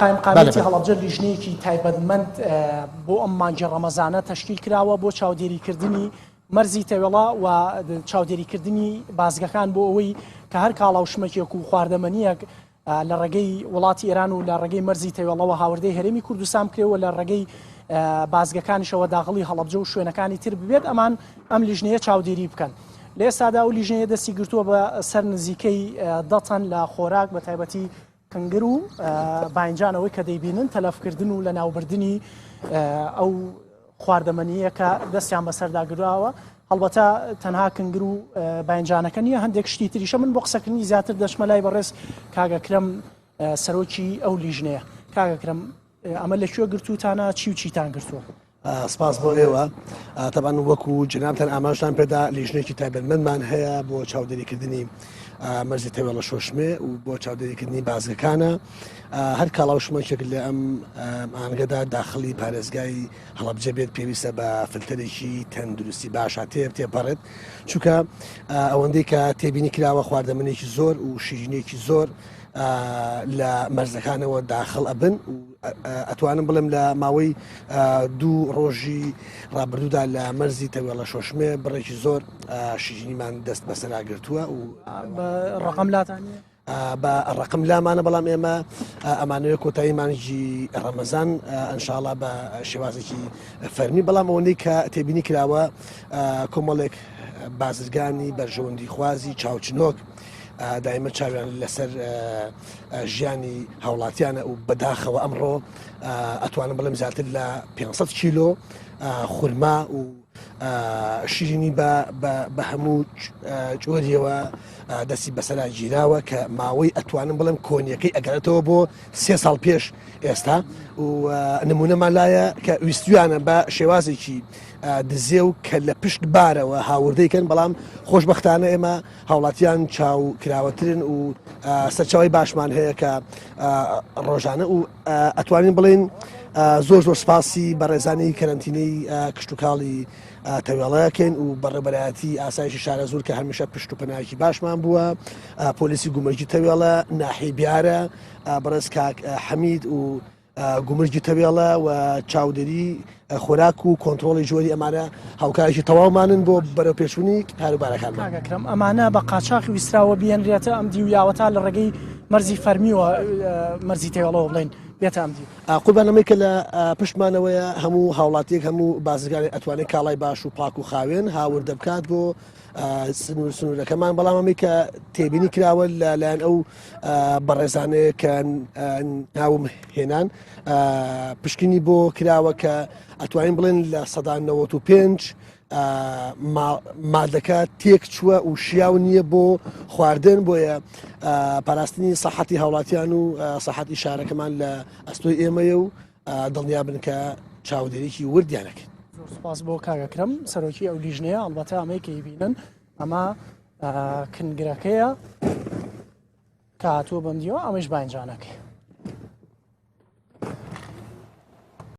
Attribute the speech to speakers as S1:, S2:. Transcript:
S1: قایمقامێتی هەڵەبجە لیژنەیەکی تایبەتمەند بۆ ئەم مانگی ڕەمەزانە تەشکیل کراوە بۆ چاودێریکردنی مەرزی تەوێڵە و چاودێریکردنی بازگەکان بۆ ئەوەی کە هەر کاڵاوشمەکێک و خواردەمەنیەک لە ڕێگەی وڵاتی ئێران و لە ڕێگەی مەرزی تەوێڵەوە هاوردەی هەرێمی کوردستان بکرێەوە لە ڕێگەی بازگەکانیشەوە داخڵی هەڵەبجە و شوێنەکانی تر ببێت ئەم لیژنەیە چاودێری بکەن. لە ئێستادا و لیژنەیە دەستی گرتووە بە سەر نزیکەی 10 تەن لە خۆراک بە تایبەتی کنگر و باینجانەوەی کە دەیبینن تەلەفکردن و لە ناوبردننی ئەو خواردەمەنیە کە دەستیان بەسەرداگراوە. هەڵبەتە تەنها کنگر و باینجانەکە نیە، هەندێک شتی تریشە. من بۆ قسەکردنی زیاتر دەچمە لای بەڕێز کاگەکرەم سەرۆکی ئەو لیژنەیە. کاگەکرەم ئەمە لەکوێ گرتوتانە، چی و چیتان گرتووە؟
S2: سپاس بۆ ئێوە. تەبان وەکو جنابتان ئاماژتان پێدا لیژنێکی تایبەتمەندمان هەیە بۆ چاودێریکردنی مەرزی تەوێڵە شۆشمێ و بۆ چاودێریکردنی بازگەکانە. هەر کاڵاوشمەکێک لە ئەم ئانگەدا داخلی پارێزگای هەڵەبجە بێت پێویستە بە فلتەرێکی تەندروستی باشە تێپەڕێت، چونکە ئەوەندەی کە تێبینی کراوە خواردەمەنێکی زۆر و شیرینێکی زۆر لە مەرزەکانەوە داخڵ ئەبن و ئەتوانم بڵێم لە ماوەی 2 ڕۆژی ڕابردوودا لە مەرزی تەوێڵە شۆشمێ بڕێکی زۆر شیرینیمان دەست بەسەراگرتووە و
S1: ڕقم لاتانە
S2: بە ڕقم لامانە، بەڵام ئێمە ئەمانەوە کۆتاییمانجی ڕەمەزان ئەنشاڵا بە شێوازێکی فەرمی، بەڵام ئەوەندەی کە تێبینی کراوە کۆمەڵێک بازرگانی بەرژەوەندی خوازی چاوچنۆک دائمە چاویان لەسەر ژیانی هاوڵاتیانە و بەداخەوە ئەمڕۆ ئەتوانم بڵێم زیاتر لە 500 کیلۆ خورما و شیرینی بە هەموو جۆریەوە دەستی بەسەرا گیراوە کە ماوەی ئەتوانم بڵێم کۆنیەکەی ئەگەرێتەوە بۆ 3 ساڵ پێش ئێستا و نمونەمان لایە کە ویستویانە بە شێوازێکی دزێ و کە لە پشت بارەوە هاوردەیکەن، بەڵام خۆشبەختانە ئێمە هاوڵاتیان چاو کراوەترن و سەرچاوی باشمان هەیە کە ڕۆژانە و ئەتوانین بڵێن زۆر سپاسی بەڕێزانی کەرەنتینەی کشتتوکاڵی تەوێڵەکەن و بەڕێبەرایەتی ئاسایشی شارە زۆر کە هەمیشە پشت و پەناکی باشمان بووە. پۆلیسی گومەرگی تەوێڵە ناحی بیارە بەڕێز کاک حەمید و گومرگی تەوێڵە و چاودێری خۆراک و کۆنتترۆڵی جۆری ئەمانە هاوکارێکی تەواومانن بۆ بەرەو پێشوونی هاروبارەکانمان.
S1: کاگەکرەم ئەمانە بە قاچاقی ویستراوە بێنرێتە ئەم دیویاوەتا لە ڕێگەی مەرزی فەرمیوە مەرزی تەوێڵەوە بڵێن بێتە ئەم دی.
S2: قوربانەمەی کە لە پشتمانەوەیە هەموو هاوڵاتیەک هەموو بازرگانی ئەتوانێت کاڵای باش و پاک و خاوێن هاوردە بکات بۆ سنوورەکەمان، بەڵام ئەمەی کە تێبینی کراوە لەلایەن ئەو بەڕێزانەیە کە ناوم هێنان پشکنی بۆ کراوە کە ئەتوانین بڵێن لە 95 مادەکە تێک چووە و شیاو نییە بۆ خواردن، بۆیە پاراستنی سەحەتی هاوڵاتیان و سەحەتی شارەکەمان لە ئەستۆی ئێمەیە و دڵنیابن کە چاودێریی وردیانەکەن.
S1: زۆر سپاس بۆ کاگەکرەم سەرۆکی ئەو لیژنەیە. ئەڵبەتە ئەمەی کە بینن ئەمە کنگرەکەیە کە هاتووە بەندیەوە، ئەمەش باینجانەکەی.